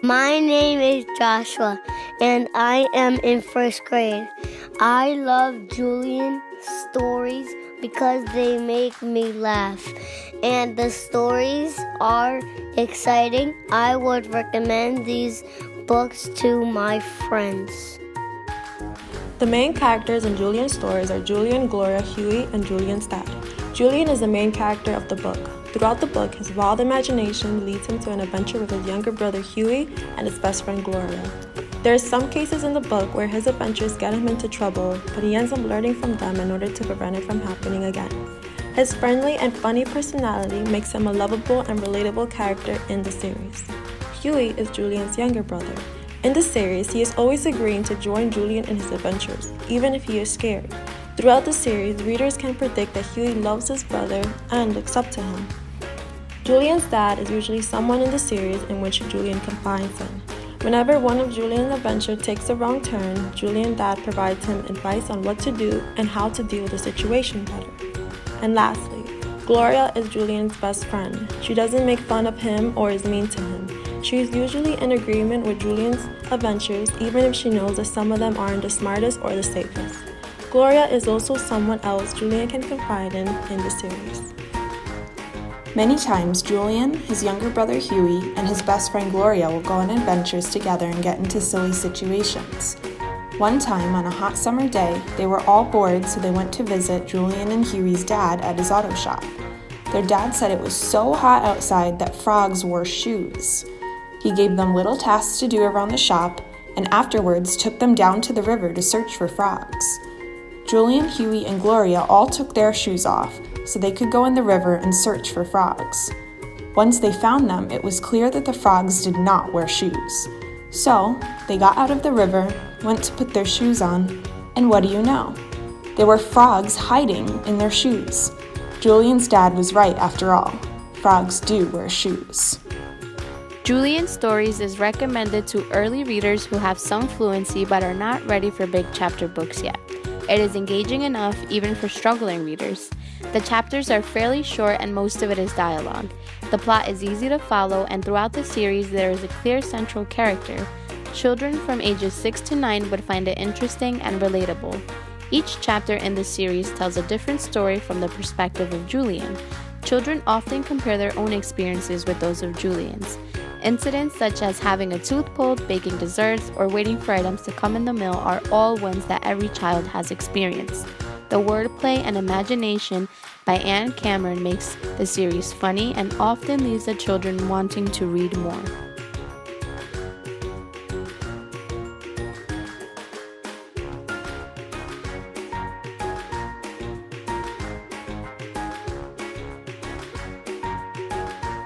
My name is Joshua, and I am in first grade. I love Julian Stories because they make me laugh, and the stories are exciting. I would recommend these books to my friends. The main characters in Julian Stories are Julian, Gloria, Huey, and Julian's dad. Julian is the main character of the book. Throughout the book, his wild imagination leads him to an adventure with his younger brother Huey and his best friend Gloria. There are some cases in the book where his adventures get him into trouble, but he ends up learning from them in order to prevent it from happening again. His friendly and funny personality makes him a lovable and relatable character in the series. Huey is Julian's younger brother. In the series, he is always agreeing to join Julian in his adventures, even if he is scared. Throughout the series, readers can predict that Huey loves his brother and looks up to him. Julian's dad is usually someone in the series in which Julian confides in. Whenever one of Julian's adventures takes a wrong turn, Julian's dad provides him advice on what to do and how to deal with the situation better. And lastly, Gloria is Julian's best friend. She doesn't make fun of him or is mean to him. She is usually in agreement with Julian's adventures, even if she knows that some of them aren't the smartest or the safest. Gloria is also someone else Julian can confide in the series. Many times, Julian, his younger brother Huey, and his best friend Gloria will go on adventures together and get into silly situations. One time, on a hot summer day, they were all bored, so they went to visit Julian and Huey's dad at his auto shop. Their dad said it was so hot outside that frogs wore shoes. He gave them little tasks to do around the shop, and afterwards took them down to the river to search for frogs. Julian, Huey, and Gloria all took their shoes off so they could go in the river and search for frogs. Once they found them, it was clear that the frogs did not wear shoes. So, they got out of the river, went to put their shoes on, and what do you know? There were frogs hiding in their shoes. Julian's dad was right after all. Frogs do wear shoes. Julian Stories is recommended to early readers who have some fluency but are not ready for big chapter books yet. It is engaging enough even for struggling readers. The chapters are fairly short and most of it is dialogue. The plot is easy to follow, and throughout the series there is a clear central character. Children from ages 6 to 9 would find it interesting and relatable. Each chapter in the series tells a different story from the perspective of Julian. Children often compare their own experiences with those of Julian's. Incidents such as having a tooth pulled, baking desserts, or waiting for items to come in the mail are all ones that every child has experienced. The wordplay and imagination by Anne Cameron makes the series funny and often leaves the children wanting to read more.